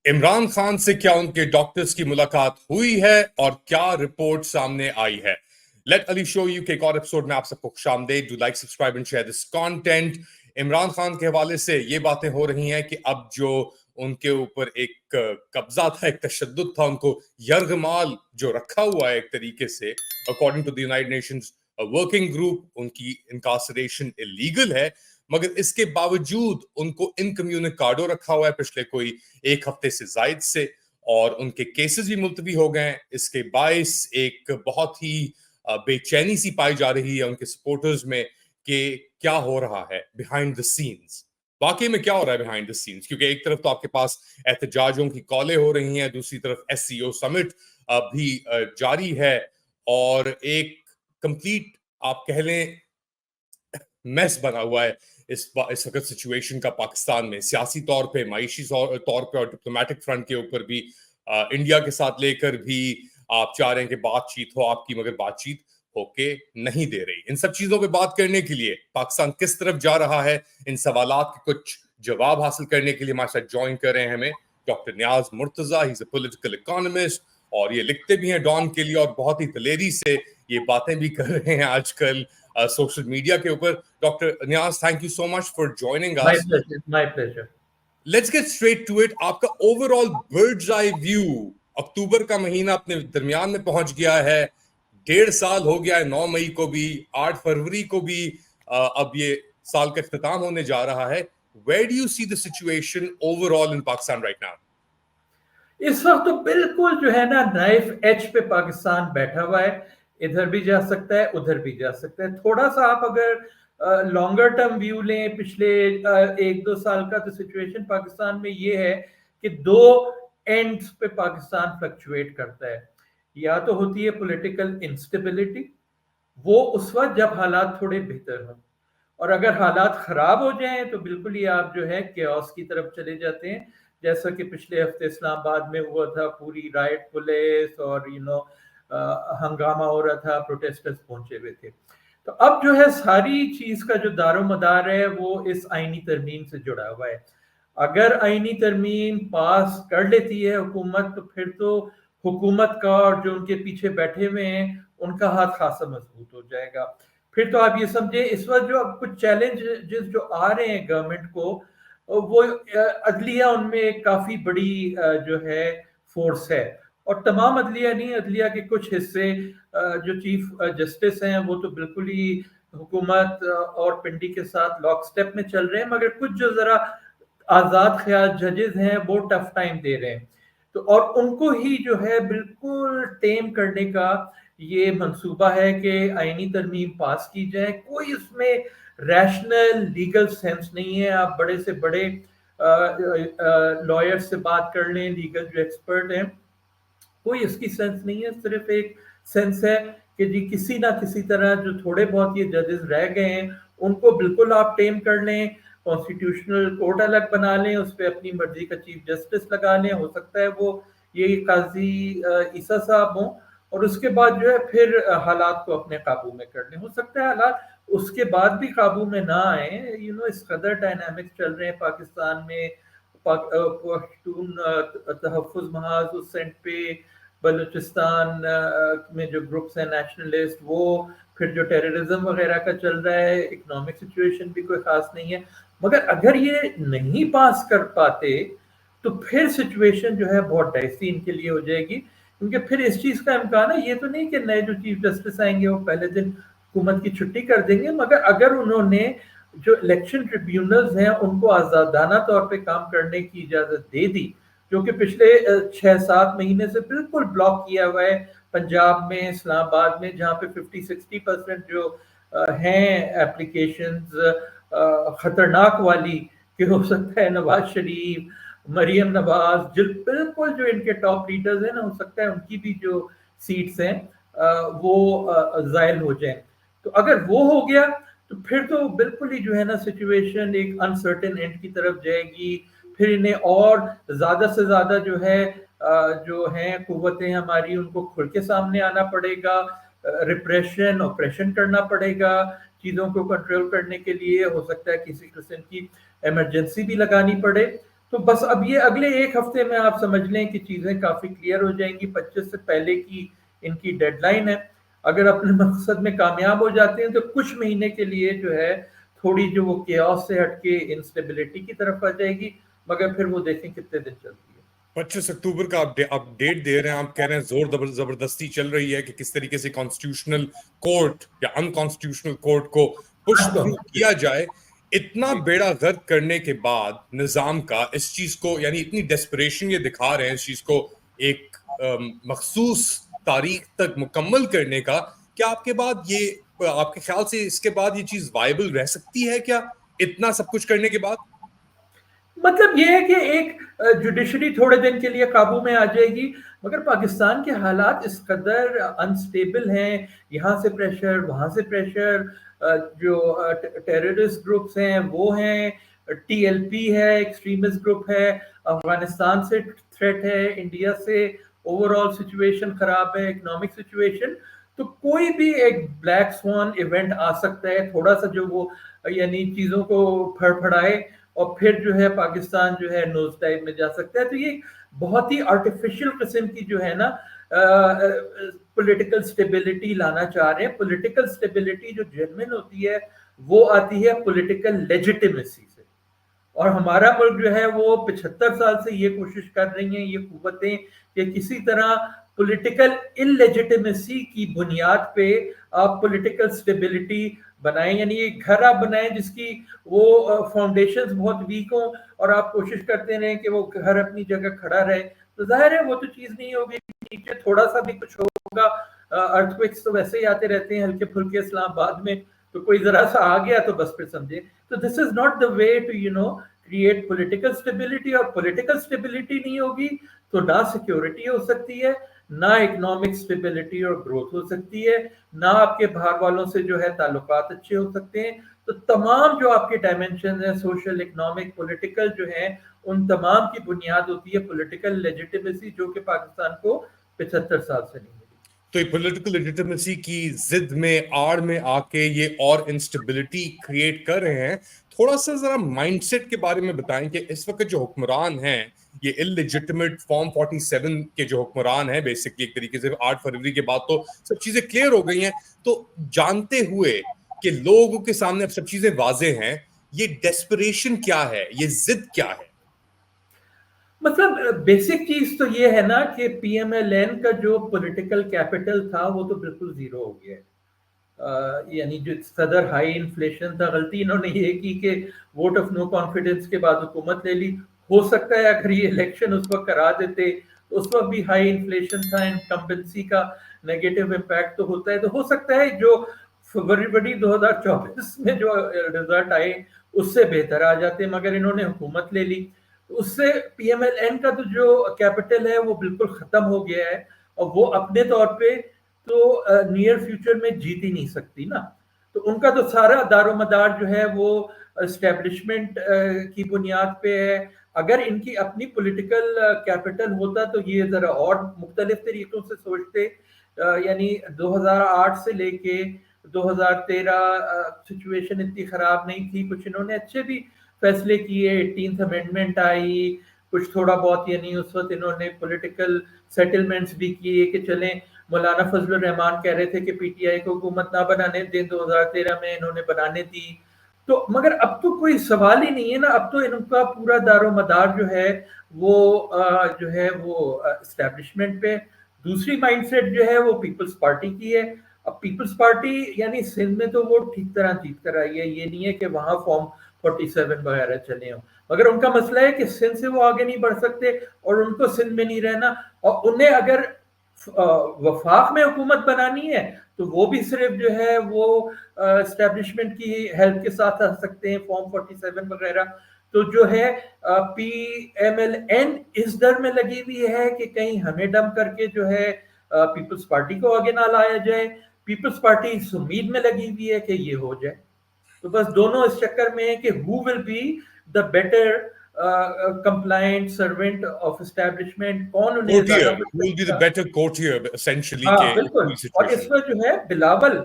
इमरान खान से क्या उनके डॉक्टर्स की मुलाकात हुई है और क्या रिपोर्ट सामने आई है? लेट अली शो यू के एक और एपिसोड में आप सबको खुशामदीद। Do like, subscribe and share this content. Imran Khan के हवाले से ये बातें हो रही हैं कि अब जो उनके ऊपर एक कब्जा था, एक तशद्दुद था, उनको यरगमाल जो रखा हुआ है एक तरीके से, according to the United Nations working group, उनकी इनकासरेशन इलीगल है। मगर इसके बावजूद उनको इनकम्युनिकाडो रखा हुआ है पिछले कोई एक हफ्ते से जायद से, और उनके केसेस भी मुलतवी हो गए हैं। इसके बायस एक बहुत ही बेचैनी सी पाई जा रही है उनके सपोर्टर्स में कि क्या हो रहा है बिहाइंड द सीन्स। वाकई में क्या हो रहा है बिहाइंड द सीन्स? क्योंकि एक तरफ तो आपके पास एहतजाजों की कॉलें हो रही हैं, दूसरी तरफ एससीओ समिट भी जारी है, और एक कंप्लीट आप कह लें मेस बना हुआ है इस वक्त सिचुएशन का पाकिस्तान में, सियासी तौर पे, मायशी तौर पे और डिप्लोमेटिक फ्रंट के ऊपर भी। इंडिया के साथ लेकर भी आप चाह रहे हैं कि बातचीत हो आपकी, मगर बातचीत होके नहीं दे रही। इन सब चीजों पे बात करने के लिए पाकिस्तान किस तरफ जा रहा है, इन सवालात के कुछ जवाब हासिल करने के लिए हमारे साथ ज्वाइन कर रहे हैं हमें doctor Niaz Murtaza. He is a political economist और ये लिखते भी हैं डॉन के लिए, और बहुत ही दलेरी से ये बातें भी कर रहे हैं आजकल सोशल मीडिया के ऊपर। Doctor Niaz, thank you so much for joining My us. pleasure. My pleasure. Let's get straight to it. आपका ओवरऑल बर्ड्स आई व्यू, अक्टूबर का महीना अपने दरमियान में पहुंच गया है, 1.5 साल हो गया है, 9 मई को भी, 8 फरवरी को भी अब ये साल का इख्तिताम होने जा रहा है। Where do you see the situation overall in Pakistan right now? इस वक्त तो बिल्कुल जो है ना नाइफ एज पे पाकिस्तान बैठा हुआ है। इधर भी जा सकता है, उधर भी जा सकता है। थोड़ा सा आप अगर लॉन्गर टर्म व्यू लें पिछले 1-2 साल का, तो सिचुएशन पाकिस्तान में ये है कि दो एंड्स पे पाकिस्तान फ्लक्चुएट करता है। या तो होती है पॉलिटिकल इंस्टेबिलिटी, वो उस वक्त जब हालात थोड़े बेहतर हों, और अगर हालात खराब हो जाएं तो बिल्कुल ही आप जो है केओस की तरफ चले जाते हैं। जैसा कि पिछले हफ्ते इस्लामाबाद में हुआ था, पूरी राइट पुलिस और हंगामा हो रहा था, प्रोटेस्टर्स पहुंचे हुए थे। तो अब जो है सारी चीज का जो दारोमदार है वो इस आईनी तरमीम से जुड़ा हुआ है। अगर आईनी तरमीम पास कर लेती है हुकूमत, तो फिर तो हुकूमत का और जो उनके पीछे बैठे हुए हैं उनका हाथ खासा मजबूत हो जाएगा। फिर तो आप ये समझे इस वक्त जो अब कुछ चैलेंजेस जो आ रहे हैं गवर्नमेंट को, वो अदलिया उनमें एक काफी बड़ी जो है फोर्स है। और तमाम अदलिया नहीं, अदलिया के कुछ हिस्से जो चीफ जस्टिस हैं वो तो बिल्कुल ही हुकूमत और पिंडी के साथ लॉक स्टेप में चल रहे हैं, मगर कुछ जो जरा आजाद ख्याल जजेस हैं वो टफ टाइम दे रहे हैं। तो और उनको ही जो है बिल्कुल टेम करने का ये मंसूबा है कि आईनी तरमीम पास की जाए। कोई इसमें रैशनल लीगल सेंस नहीं है। आप बड़े से बड़े लॉयर से बात कर लें, लीगल जो एक्सपर्ट हैं, कोई इसकी सेंस नहीं है। सिर्फ एक सेंस है कि जी किसी ना किसी तरह जो थोड़े बहुत ये जजेस रह गए हैं उनको बिल्कुल आप टेम कर लें, कॉन्स्टिट्यूशनल कोर्ट अलग बना लें, उस पर अपनी मर्जी का चीफ जस्टिस लगा लें। हो सकता है वो ये काजी ईसा साहब हों, और उसके बाद जो है फिर हालात को अपने काबू में कर लें। हो सकता है हालात उसके बाद भी काबू में ना आए। इस कदर डायनामिक्स चल रहे हैं पाकिस्तान में। पख्तून तहफ़्फ़ुज़ महाज उस सेंट पे, बलूचिस्तान में जो ग्रुप्स हैं नेशनलिस्ट, वो फिर जो टेररिज्म वगैरह का चल रहा है, इकोनॉमिक सिचुएशन भी कोई खास नहीं है। मगर अगर ये नहीं पास कर पाते तो फिर सिचुएशन जो है बहुत डाइसी इनके लिए हो जाएगी, क्योंकि फिर इस चीज का इम्कान है। ये तो नहीं कि नए जो चीफ जस्टिस आएंगे वो पहले दिन हुकूमत की छुट्टी कर देंगे, मगर अगर उन्होंने जो इलेक्शन ट्रिब्यूनल्स हैं उनको आजादाना तौर पे काम करने की इजाजत दे दी, जो कि पिछले 6-7 महीने से बिल्कुल ब्लॉक किया हुआ है पंजाब में, इस्लामाबाद में, जहाँ पे 50-60% जो हैं एप्लीकेशंस खतरनाक वाली, कि हो सकता है नवाज शरीफ, मरियम नवाज, जो बिल्कुल जो इनके टॉप लीडर्स हैं ना, हो सकता है उनकी भी जो सीट्स हैं वो जायल हो जाए। तो अगर वो हो गया तो फिर तो बिल्कुल ही जो है ना सिचुएशन एक अनसर्टेन एंड की तरफ जाएगी। फिर इन्हें और ज्यादा से ज्यादा जो है जो हैं कुव्वतें हमारी, उनको खुल के सामने आना पड़ेगा, रिप्रेशन ऑपरेशन करना पड़ेगा चीजों को कंट्रोल करने के लिए। हो सकता है किसी किस्म की इमरजेंसी भी लगानी पड़े। तो बस अब ये अगले एक हफ्ते में आप समझ लें कि चीज़ें काफ़ी क्लियर हो जाएंगी। 25 से पहले की इनकी डेडलाइन है। अगर अपने मकसद में कामयाब हो जाते हैं तो कुछ महीने के लिए जो है थोड़ी जो वो केओस से हटके इंस्टेबिलिटी की तरफ आ जाएगी, मगर फिर वो देखें कितने दिन चलती है। 25 अक्टूबर का आप डेट दे रहे हैं, आप कह रहे हैं जोर जबरदस्ती चल रही है कि किस तरीके से कॉन्स्टिट्यूशनल कोर्ट या अनकॉन्स्टिट्यूशनल कोर्ट को पुश थ्रू किया जाए। इतना बेड़ा गर्क करने के बाद निजाम का इस चीज को, यानी इतनी डेस्परेशन ये दिखा रहे हैं इस चीज को एक मखसूस तारीख तक मुकम्मल करने का, क्या आपके बाद ये, आपके ख्याल से इसके बाद ये चीज वायबल रह सकती है क्या, इतना सब कुछ करने के बाद? मतलब ये है कि एक जुडिशरी थोड़े दिन के लिए काबू में आ जाएगी, मगर पाकिस्तान के हालात इस कदर अनस्टेबल हैं, यहाँ से प्रेशर, वहाँ से प्रेशर, जो टेररिस्ट ग्रुप्स हैं वो हैं, टीएलपी है, एक्सट्रीमिस्ट ग्रुप है, अफगानिस्तान से थ्रेट है, इंडिया से ओवरऑल सिचुएशन खराब है, इकोनॉमिक सिचुएशन। तो कोई भी एक ब्लैक स्वान इवेंट आ सकता है, थोड़ा सा जो वो यानी चीज़ों को फड़फड़ाए और फिर जो है पाकिस्तान जो है नोज डाइव में जा सकता है। तो ये बहुत ही आर्टिफिशियल किस्म की जो है ना पॉलिटिकल स्टेबिलिटी लाना चाह रहे हैं। पॉलिटिकल स्टेबिलिटी जो जेन्युइन होती है वो आती है पॉलिटिकल लेजिटिमेसी से, और हमारा मुल्क जो है वो 75 साल से ये कोशिश कर रही हैं ये कुव्वतें कि किसी तरह पॉलिटिकल इलेजिटिमेसी की बुनियाद पे आप पॉलिटिकल स्टेबिलिटी बनाएं, यानी एक घर आप बनाएं जिसकी वो फाउंडेशंस बहुत वीक हों और आप कोशिश करते रहें कि वो घर अपनी जगह खड़ा रहे, तो जाहिर है वो तो चीज़ नहीं होगी। नीचे थोड़ा सा भी कुछ होगा, अर्थक्वेक्स तो वैसे ही आते रहते हैं हल्के फुल्के इस्लामाबाद में, तो कोई जरा सा आ गया तो बस फिर समझे। तो this is not the way to create political stability, और पॉलिटिकल स्टेबिलिटी नहीं होगी तो ना सिक्योरिटी हो सकती है, ना इकोनॉमिक स्टेबिलिटी और ग्रोथ हो सकती है, ना आपके बाहर वालों से जो है ताल्लुकात अच्छे हो सकते हैं। तो तमाम जो आपके डायमेंशन है, सोशल, इकोनॉमिक, पॉलिटिकल जो है, उन तमाम की बुनियाद होती है पॉलिटिकल लेजिटिमेसी, जो कि पाकिस्तान को 75 साल से नहीं मिली। तो ये पॉलिटिकल लेजिटिमेसी की जिद में, आड़ में आके ये और इंस्टेबिलिटी क्रिएट कर रहे हैं। थोड़ा सा जरा माइंडसेट के बारे में बताएं कि इस वक्त जो हुक्मरान हैं, ये इलेजिटिमेट फॉर्म 47 के जो हुक्मरान हैं, बेसिकली एक तरीके से 8 फरवरी के बाद तो सब चीजें क्लियर हो गई हैं, तो जानते हुए कि लोगों के सामने अब सब चीजें वाजे हैं, ये डेस्परेशन क्या है, ये जिद क्या है? मतलब बेसिक चीज तो ये है ना कि पीएमएलएन का जो पॉलिटिकल कैपिटल था वो तो बिल्कुल जीरो हो गया है। यानी जो सदर हाई इन्फ्लेशन था, गलती इन्होंने ये की कि वोट ऑफ नो कॉन्फिडेंस के बाद हुकूमत ले ली। हो सकता है अगर ये इलेक्शन उस वक्त करा देते तो उस वक्त भी हाई इन्फ्लेशन था, इनकम्बेंसी का नेगेटिव इम्पैक्ट तो होता है, तो हो सकता है जो फरवरी 2024 में जो रिजल्ट आए उससे बेहतर आ जाते, मगर इन्होंने हुकूमत ले ली। उससे पीएमएलएन का तो जो कैपिटल है वो बिल्कुल खत्म हो गया है, और वो अपने तौर पे तो नियर फ्यूचर में जीत ही नहीं सकती ना। तो उनका तो सारा दारोमदार जो है वो एस्टेब्लिशमेंट की बुनियाद पे है। अगर इनकी अपनी पॉलिटिकल कैपिटल होता तो ये जरा और मुख्तलिफ तरीकों से सोचते। यानी 2008 से लेके 2013 सिचुएशन इतनी खराब नहीं थी, कुछ इन्होंने अच्छे भी फैसले किए, 18th अमेंडमेंट आई, कुछ थोड़ा बहुत, यानी उस वक्त इन्होंने पॉलिटिकल सेटलमेंट्स भी किए कि चलें। मौलाना फजलुर रहमान कह रहे थे कि पीटीआई को हुकूमत ना बनाने दें, 2013 में इन्होंने बनाने दी। तो मगर अब तो कोई सवाल ही नहीं है ना, अब तो इनका पूरा दारो मदार जो है वो जो है वो एस्टेब्लिशमेंट पे। दूसरी माइंडसेट जो है वो पीपल्स पार्टी की है। अब पीपल्स पार्टी यानी सिंध में तो वो ठीक तरह जीत कर आई है, ये नहीं है कि वहां फॉर्म 47 वगैरह चले हों, मगर उनका मसला है कि सिंध से वो आगे नहीं बढ़ सकते और उनको सिंध में नहीं रहना, और उन्हें अगर वफाक में हुकूमत बनानी है तो वो भी सिर्फ जो है वो एस्टेब्लिशमेंट की हेल्प के साथ आ सकते हैं, फॉर्म 47 वगैरह। तो जो है पीएमएलएन इस डर में लगी हुई है कि कहीं हमें डम करके जो है पीपल्स पार्टी को आगे ना लाया जाए, पीपल्स पार्टी इस उम्मीद में लगी हुई है कि ये हो जाए। तो बस दोनों इस चक्कर में है कि who will be the better compliant servant of establishment, कौन उन्हें Courtier, ज्यादा who will be the better courtier essentially हाँ के बिल्कुल। पूरी और सिचुएशन? इसमें जो है बिलावल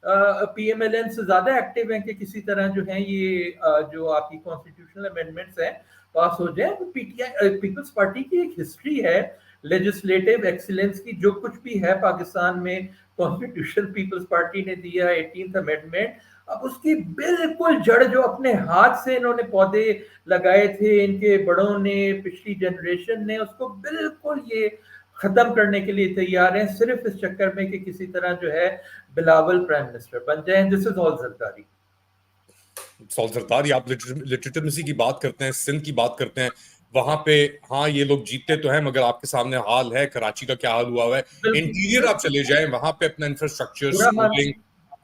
पीएमएलएन से ज्यादा एक्टिव हैं कि किसी तरह जो है ये जो आपकी कॉन्स्टिट्यूशनल अमेंडमेंट्स हैं पास हो जाए। तो पीटीआई पीपल्स पार्टी की एक हिस्ट्री है लेजिस्लेटिव एक्सीलेंस की। जो कुछ भी है पाकिस्तान में कॉन्स्टिट्यूशन पीपल्स पार्टी ने दिया 18th अमेंडमेंट, अब उसकी बिल्कुल जड़ जो अपने हाथ से इन्होंने पौधे लगाए थे इनके बड़ों ने, पिछली जनरेशन ने, उसको बिल्कुल ये खत्म करने के लिए तैयार हैं, सिर्फ इस चक्कर में कि किसी तरह जो है बिलावल प्राइम मिनिस्टर बन जाए। This is all Zardari. सरदारी, आप लिटरेटमेसी की बात करते हैं, सिंध की बात करते हैं, वहां पे हाँ ये लोग जीतते तो हैं, मगर आपके सामने हाल है कराची का क्या हाल हुआ है। इंटीरियर आप चले जाएं, वहां पे अपना इंफ्रास्ट्रक्चर, स्कूलिंग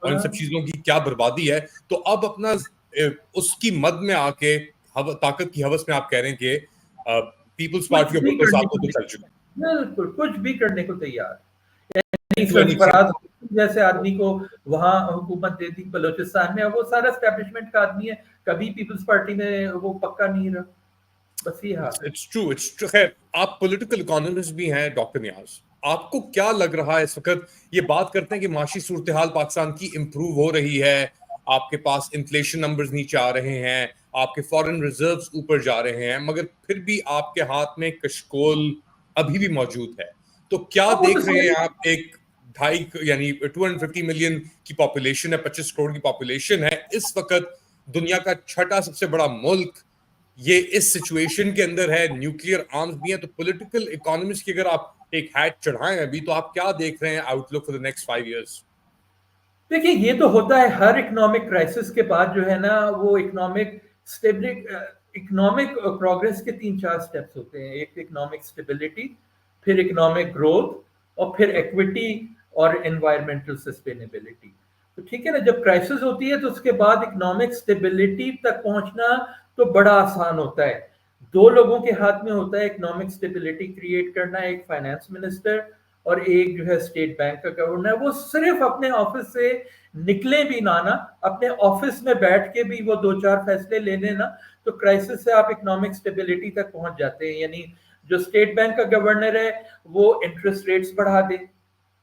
और इन सब चीजों की क्या बर्बादी है। तो अब अपना उसकी मद में आके ताकत की हवस में आप कह रहे हैं कि पीपल्स पार्टी ऑफ वर्कर्स आपको तो चल चुकी, बिल्कुल कुछ भी करने को तैयार है। जैसे आदमी को वहां हुकूमत दे दी बलोचिस्तान में, वो सारा एस्टेब्लिशमेंट का आदमी है, कभी पीपल्स पार्टी में वो पक्का नहीं रहा। बस ये हाल है। It's true. खैर, आप पॉलिटिकल इकोनॉमिस्ट भी हैं डॉक्टर नियाज, आपको क्या लग रहा है इस वक्त? ये बात करते हैं कि माशी सूरत हाल पाकिस्तान की इंप्रूव हो रही है, आपके पास इन्फ्लेशन नंबर्स नीचे आ रहे हैं, आपके फॉरेन रिजर्व्स ऊपर जा रहे हैं, मगर फिर भी आपके हाथ में कशकोल अभी भी मौजूद है। तो क्या देख रहे हैं आप? एक 2.5 यानी 250 मिलियन की पॉपुलेशन है, 25 करोड़ की पॉपुलेशन है इस वक्त, दुनिया का छठा सबसे बड़ा मुल्क, ये इस सिचुएशन के अंदर है, न्यूक्लियर आर्म्स भी हैं। तो पॉलिटिकल इकोनॉमिस्ट की अगर आप एक हैट चढ़ाएं अभी, तो आप क्या देख रहे हैं outlook for the next 5 years? देखिए, ये तो होता है हर इकोनॉमिक क्राइसिस के बाद जो है ना, वो इकोनॉमिक स्टेबिलिटी, इकोनॉमिक प्रोग्रेस के 3-4 स्टेप्स होते हैं। एक इकोनॉमिक स्टेबिलिटी, फिर इकोनॉमिक ग्रोथ, और फिर इक्विटी और एनवायरमेंटल सस्टेनेबिलिटी। तो ठीक है ना, जब क्राइसिस होती है तो उसके बाद इकोनॉमिक स्टेबिलिटी तक पहुंचना तो बड़ा आसान होता है। 2 लोगों के हाथ में होता है इकोनॉमिक स्टेबिलिटी क्रिएट करना, एक फाइनेंस मिनिस्टर और एक जो है स्टेट बैंक का गवर्नर। वो सिर्फ अपने ऑफिस से निकले भी ना अपने ऑफिस में बैठ के भी वो 2-4 फैसले ले लेना, तो क्राइसिस से आप इकोनॉमिक स्टेबिलिटी तक पहुंच जाते हैं। यानी जो स्टेट बैंक का गवर्नर है वो इंटरेस्ट रेट्स बढ़ा दे,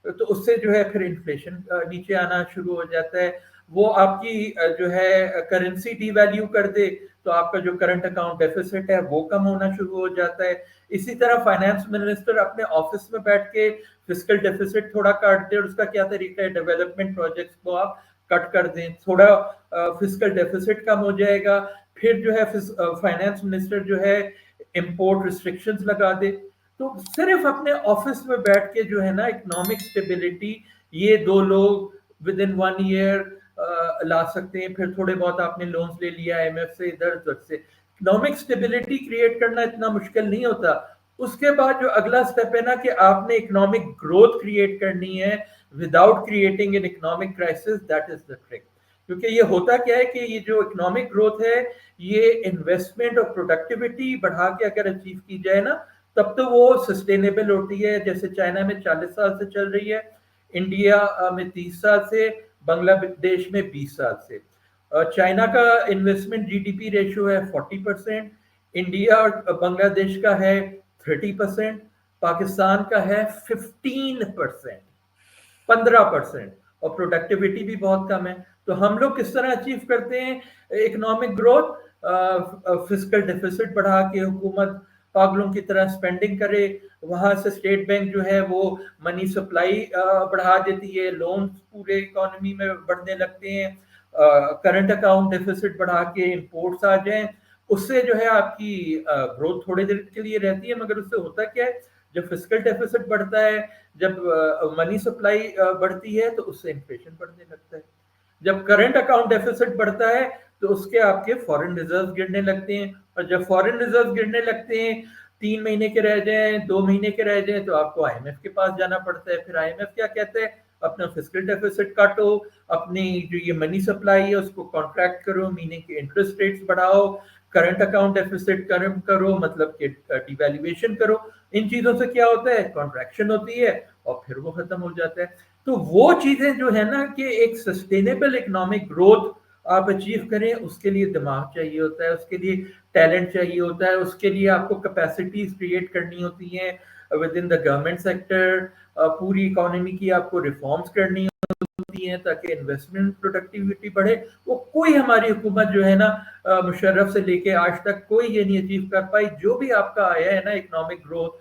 तो उससे जो है फिर इन्फ्लेशन नीचे आना शुरू हो जाता है। वो आपकी जो है करेंसी डीवैल्यू कर दे, तो आपका जो करंट अकाउंट डेफिसिट है वो कम होना शुरू हो जाता है। इसी तरह फाइनेंस मिनिस्टर अपने ऑफिस में बैठ के फिस्कल डेफिसिट थोड़ा काट दे, और उसका क्या तरीका है, डेवलपमेंट प्रोजेक्ट्स को आप कट कर दें, थोड़ा फिस्कल डेफिसिट कम हो जाएगा। फिर जो है फाइनेंस मिनिस्टर जो है इंपोर्ट रिस्ट्रिक्शंस लगा दे। तो सिर्फ अपने ऑफिस में बैठ के जो है ना इकोनॉमिक स्टेबिलिटी, ये 2 लोग विद इन 1 ईयर ला सकते हैं। फिर थोड़े बहुत आपने लोन्स ले लिया आईएमएफ से, इधर उधर से। इकोनॉमिक स्टेबिलिटी क्रिएट करना इतना मुश्किल नहीं होता। उसके बाद जो अगला स्टेप है ना, कि आपने इकोनॉमिक ग्रोथ क्रिएट करनी है without creating an economic crisis, that is the trick. क्योंकि ये होता क्या है कि ये जो इकोनॉमिक ग्रोथ है, ये इन्वेस्टमेंट और प्रोडक्टिविटी बढ़ा के अगर अचीव की जाए ना, तब तो वो सस्टेनेबल होती है। जैसे चाइना में 40 साल से चल रही है, इंडिया में 30 साल से, बांग्लादेश में 20 साल से। चाइना का इन्वेस्टमेंट जीडीपी रेशियो है 40%, इंडिया और बांग्लादेश का है 30%, पाकिस्तान का है 15%, 15%, और प्रोडक्टिविटी भी बहुत कम है। तो हम लोग किस तरह अचीव करते हैं इकोनॉमिक ग्रोथ? फिस्कल डेफिसिट बढ़ा के हुकूमत पागलों की तरह स्पेंडिंग करे, वहां से स्टेट बैंक जो है वो मनी सप्लाई बढ़ा देती है, लोन पूरे इकोनॉमी में बढ़ने लगते हैं, करंट अकाउंट डेफिसिट बढ़ा के इंपोर्ट्स आ जाएं, उससे जो है आपकी ग्रोथ थोड़ी देर के लिए रहती है। मगर उससे होता क्या है, जब फिस्कल डेफिसिट बढ़ता है, जब मनी सप्लाई बढ़ती है, तो उससे इन्फ्लेशन बढ़ने लगता है। जब करंट अकाउंट डेफिसिट बढ़ता है, तो उसके आपके फॉरेन रिजर्व गिरने लगते हैं, और जब फॉरेन रिजर्व गिरने लगते हैं, 3 महीने के रह जाएं, 2 महीने के रह जाएं, तो आपको आईएमएफ के पास जाना पड़ता है। फिर आईएमएफ क्या कहते हैं, अपना फिस्कल डेफिसिट काटो, अपनी जो ये मनी सप्लाई है उसको कॉन्ट्रैक्ट करो, मीनिंग के इंटरेस्ट रेट्स बढ़ाओ, करंट अकाउंट डेफिसिट कम करो, मतलब कि डिवैल्यूएशन करो। इन चीजों से क्या होता है, कॉन्ट्रैक्शन होती है, और फिर वो खत्म हो जाता है। तो वो चीजें जो है ना, कि एक सस्टेनेबल इकोनॉमिक ग्रोथ आप अचीव करें, उसके लिए दिमाग चाहिए होता है, उसके लिए टैलेंट चाहिए होता है, उसके लिए आपको कैपेसिटीज क्रिएट करनी होती हैं with in the government sector, पूरी इकोनॉमी की आपको रिफॉर्म्स करनी होती दी हैं ताकि इन्वेस्टमेंट प्रोडक्टिविटी बढ़े, वो कोई हमारी हुकूमत जो है ना मुशर्रफ से लेके आज तक कोई ये नहीं अचीव कर पाई। जो भी आपका आया है ना इकोनॉमिक ग्रोथ,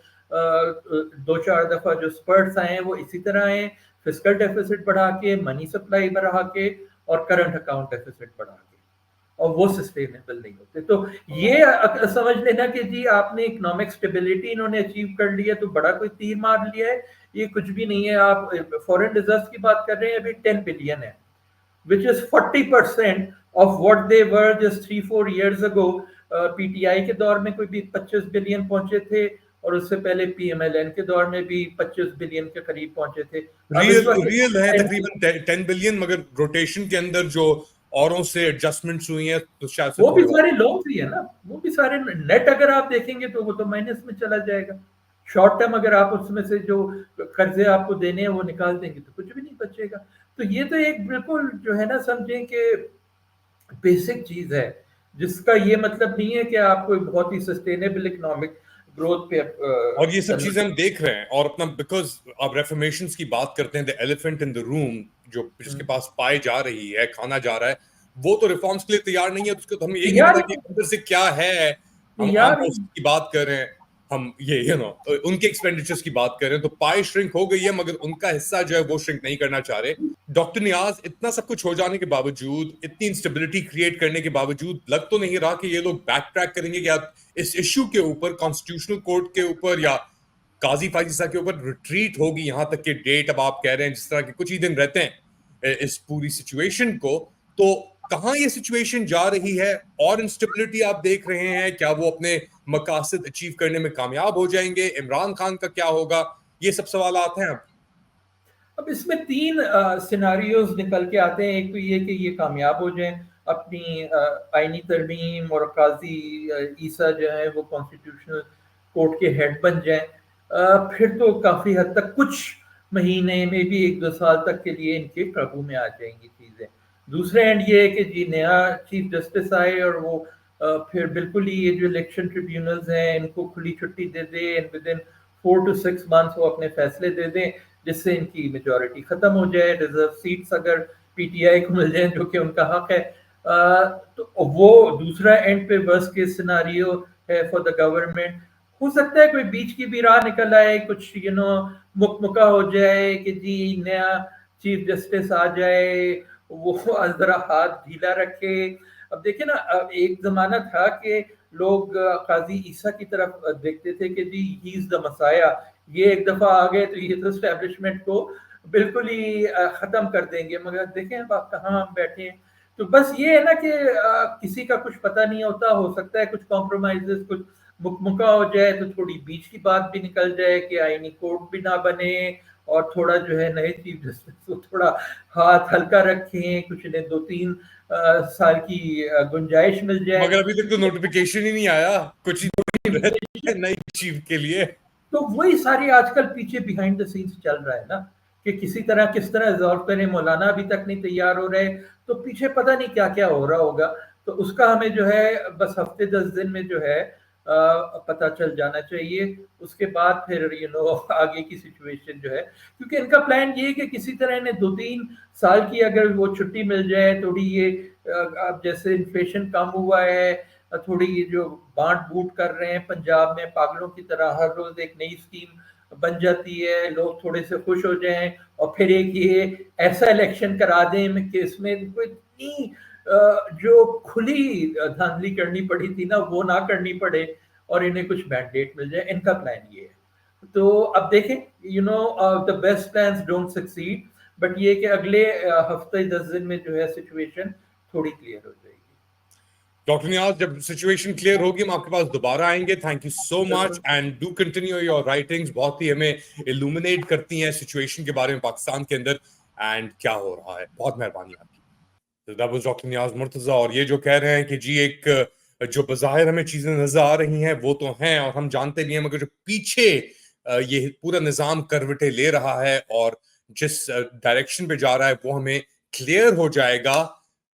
2-4 दफा जो स्पर्ट्स आए हैं वो इसी तरह आए, फिस्कल डेफिसिट बढ़ा के, मनी सप्लाई बढ़ा के और करंट अकाउंट डेफिसिट बढ़ा के, और वो सस्टेनेबल नहीं होते। तो ये समझ लेना कि जी आपने इकोनॉमिक स्टेबिलिटी इन्होंने अचीव कर लिया तो बड़ा कोई तीर मार लिया है, ये कुछ भी नहीं है। आप फॉरेन रिजर्व की बात कर रहे हैं, अभी 10 बिलियन है, which is 40% of what they were just 3-4 years ago। PTI के दौर में कोई भी 25 बिलियन पहुंचे थे और उससे पहले पीएमएलएन के दौर में भी 25 बिलियन के करीब पहुंचे थे। रियल है तकरीबन 10 बिलियन, मगर रोटेशन के अंदर जो औरों से एडजस्टमेंट्स हुई हैं तो शायद वो भी सारे लॉन्ग ही है ना, वो भी सारे नेट अगर आप देखेंगे तो वो तो माइनस में चला जाएगा। शॉर्ट टर्म अगर आप उसमें से जो कर्जे आपको देने हैं वो निकाल देंगे तो कुछ भी नहीं बचेगा। तो ये तो एक बिल्कुल जो है ना समझें कि बेसिक चीज है, जिसका ये मतलब नहीं है कि आपको बहुत ही सस्टेनेबल इकोनॉमिक ग्रोथ पे और ये सब चीजें हम देख रहे हैं और अपना बिकॉज आप रेफॉर्मेशंस की बात करते हैं, the elephant in the room जो जिसके पास पाए जा रही है, खाना जा रहा है, वो तो रिफॉर्म्स के लिए तैयार नहीं है। उसको तो हमें यही नहीं पता कि अंदर से क्या है। हम आम पोस्ट की बात कर रहे हैं, हम ये उनके एक्सपेंडिचर्स की बात कर रहे हैं, तो पाई श्रिंक हो गई है मगर उनका हिस्सा जो है वो श्रिंक नहीं करना चाह रहे। डॉक्टर नियाज, इतना सब कुछ हो जाने के बावजूद, इतनी इंस्टेबिलिटी क्रिएट करने के बावजूद, लग तो नहीं रहा कि ये लोग बैक ट्रैक करेंगे कि आप इस इश्यू के ऊपर, कॉन्स्टिट्यूशनल कोर्ट के ऊपर या काजी फाजिसा के ऊपर रिट्रीट होगी? यहां तक कि डेट अब आप कह रहे हैं जिस तरह के कुछ ही दिन रहते हैं इस पूरी सिचुएशन को, तो कहां ये सिचुएशन जा रही है? और इंस्टेबिलिटी आप देख रहे हैं, क्या वो अपने मकासद अचीव करने में कामयाब हो जाएंगे? इमरान खान का क्या होगा? ये सब सवाल आते हैं। अब इसमें 3 सिनारियोज निकल के आते हैं। एक तो ये कि ये कामयाब हो जाएं, अपनी आईनी तरमीम और काजी ईसा जो है वो कॉन्स्टिट्यूशनल कोर्ट के हेड बन जाएं, फिर तो काफ़ी हद तक कुछ महीने में भी 1-2 साल तक के लिए इनके काबू में आ जाएंगी चीज़ें। दूसरे एंड ये है कि जी नया चीफ जस्टिस आए और वो फिर बिल्कुल ही ये जो इलेक्शन ट्रिब्यूनल्स हैं इनको खुली छुट्टी दे दे, and with in 4 to 6 months वो अपने फैसले दे दें जिससे इनकी मेजॉरिटी खत्म हो जाए, रिजर्व सीट्स अगर पीटीआई को मिल जाए जो कि उनका हक है। तो वो दूसरा एंड पे वर्स्ट केस सिनारियो है फॉर द गवर्नमेंट। हो सकता है कोई बीच की भी राह निकल आए, कुछ मुकमुका हो जाए कि जी नया चीफ जस्टिस आ जाए, वो जरा हाथ ढीला रखे। अब देखिए ना, एक जमाना था कि लोग काजी ईसा की तरफ देखते थे कि जी ही इज द मसाया, ये एक दफा आ गए तो ये तो एस्टेब्लिशमेंट को बिल्कुल ही खत्म कर देंगे। मगर देखें अब आप कहाँ बैठे हैं। तो बस ये है ना कि किसी का कुछ पता नहीं होता, हो सकता है कुछ कॉम्प्रोमाइजेस, कुछ मुकमुका हो जाए तो थोड़ी बीच की बात भी निकल जाए कि आईनी कोर्ट भी ना बने और थोड़ा जो है नए चीफ जस्टिस को थोड़ा हाथ हल्का रखें, कुछ ने 2-3 साल की गुंजाइश मिल जाए। मगर अभी तक तो नोटिफिकेशन ही नहीं आया कुछ ही नई चीफ के लिए। तो वही सारी आजकल पीछे बिहाइंड द सीन्स चल रहा है ना कि किस तरह रिजॉल्व करें। मौलाना अभी तक नहीं तैयार हो रहे, तो पीछे पता नहीं क्या क्या हो रहा होगा। तो उसका हमें जो है बस हफ्ते 10 दिन में जो है पता चल जाना चाहिए। उसके बाद फिर आगे की सिचुएशन जो है, क्योंकि इनका प्लान ये है कि किसी तरह इन्हें 2-3 साल की अगर वो छुट्टी मिल जाए, थोड़ी ये अब जैसे इन्फ्लेशन कम हुआ है, थोड़ी ये जो बांट बूट कर रहे हैं पंजाब में पागलों की तरह, हर रोज एक नई स्कीम बन जाती है, लोग थोड़े से खुश हो जाएं और फिर एक ये ऐसा इलेक्शन करा दें कि इसमें कोई इतनी जो खुली धांधली करनी पड़ी थी ना वो ना करनी पड़े और इन्हें कुछ मैंडेट मिल जाए। इनका प्लान ये है। तो अब देखें, the best plans don't succeed, but ये कि अगले हफ्ते 10 दिन में जो है सिचुएशन थोड़ी क्लियर हो जाएगी। डॉक्टर नियाज, जब सिचुएशन क्लियर होगी हम आपके पास दोबारा आएंगे। Thank you so much and do continue your writings, बहुत ही हमें इल्यूमिनेट करती हैं सिचुएशन के बारे में पाकिस्तान के अंदर एंड क्या हो रहा है। बहुत मेहरबानी आपकी। That was doctor Niaz Murtaza. और ये जो कह रहे हैं कि जी एक जो बज़ाहिर हमें चीजें नजर आ रही हैं वो तो हैं और हम जानते भी हैं, मगर जो पीछे ये पूरा निजाम करवटें ले रहा है और जिस डायरेक्शन पे जा रहा है वो हमें क्लियर हो जाएगा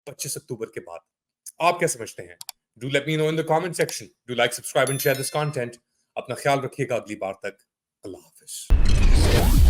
25 अक्टूबर के बाद। आप क्या समझते हैं? Do let me know in the comment section. Do like, subscribe and share this content. अपना ख्याल रखिएगा। अगली बार तक अल्लाह हाफिज।